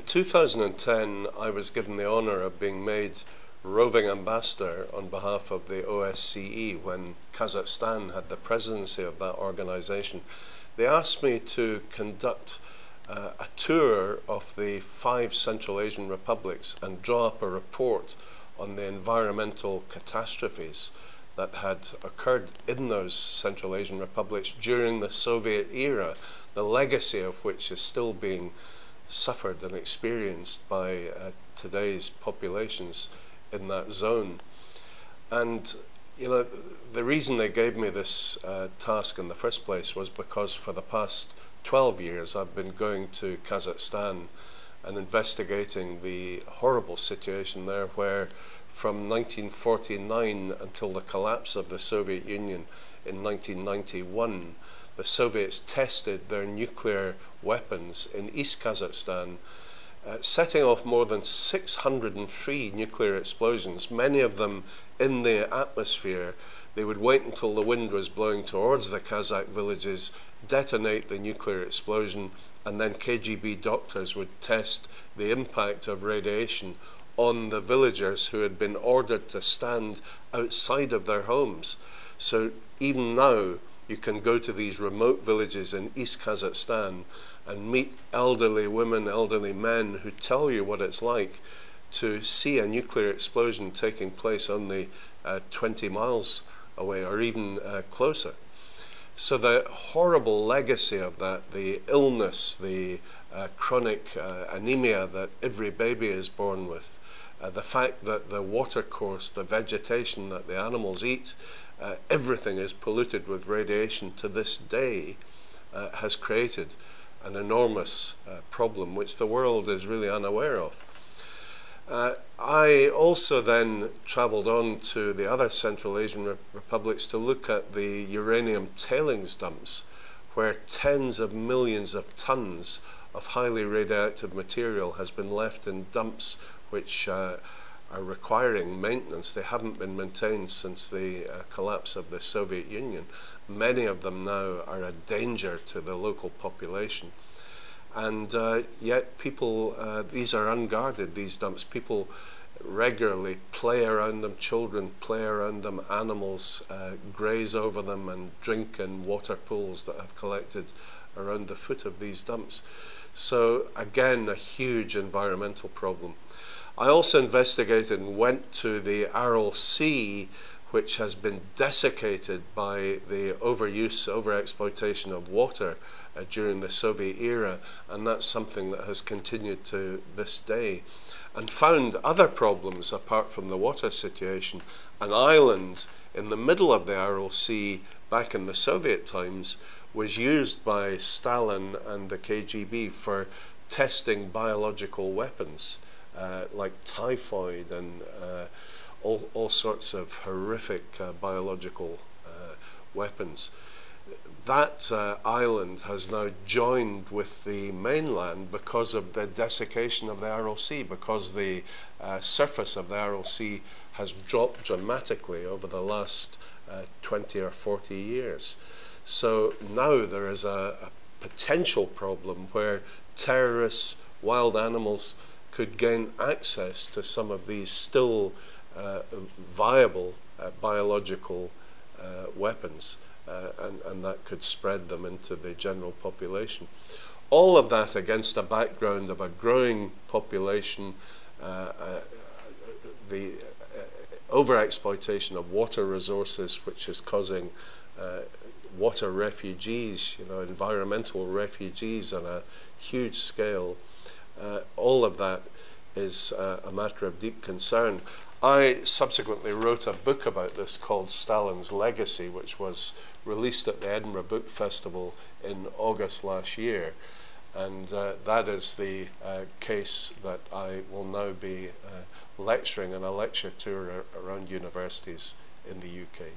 2010, I was given the honour of being made roving ambassador on behalf of the OSCE when Kazakhstan had the presidency of that organisation. They asked me to conduct a tour of the 5 Central Asian republics and draw up a report on the environmental catastrophes that had occurred in those Central Asian republics during the Soviet era, the legacy of which is still being suffered and experienced by today's populations in that zone. And the reason they gave me this task in the first place was because for the past 12 years I've been going to Kazakhstan and investigating the horrible situation there, where from 1949 until the collapse of the Soviet Union in 1991, the Soviets tested their nuclear weapons in East Kazakhstan, setting off more than 603 nuclear explosions, many of them in the atmosphere. They would wait until the wind was blowing towards the Kazakh villages, detonate the nuclear explosion, and then KGB doctors would test the impact of radiation on the villagers who had been ordered to stand outside of their homes. So even now, you can go to these remote villages in East Kazakhstan and meet elderly women, elderly men who tell you what it's like to see a nuclear explosion taking place only 20 miles away or even closer. So the horrible legacy of that, the illness, the chronic anemia that every baby is born with, the fact that the water course, the vegetation that the animals eat, everything is polluted with radiation to this day, has created an enormous problem which the world is really unaware of. I also then travelled on to the other Central Asian republics to look at the uranium tailings dumps, where tens of millions of tons of highly radioactive material has been left in dumps which are requiring maintenance. They haven't been maintained since the collapse of the Soviet Union. Many of them now are a danger to the local population. And yet people, these are unguarded, these dumps. People regularly play around them, children play around them, animals graze over them and drink in water pools that have collected around the foot of these dumps. So again, a huge environmental problem. I also investigated and went to the Aral Sea, which has been desiccated by the overuse, overexploitation of water during the Soviet era, and that's something that has continued to this day, and found other problems apart from the water situation. An island in the middle of the Aral Sea back in the Soviet times was used by Stalin and the KGB for testing biological weapons, like typhoid and all sorts of horrific biological weapons. That island has now joined with the mainland because of the desiccation of the Aral Sea, because the surface of the Aral Sea has dropped dramatically over the last 20 or 40 years. So now there is a potential problem where terrorists, wild animals could gain access to some of these still viable biological weapons, and that could spread them into the general population. All of that against a background of a growing population, the overexploitation of water resources, which is causing water refugees, environmental refugees on a huge scale. All of that is a matter of deep concern. I subsequently wrote a book about this called Stalin's Legacy, which was released at the Edinburgh Book Festival in August last year. And that is the case that I will now be lecturing in a lecture tour around universities in the UK.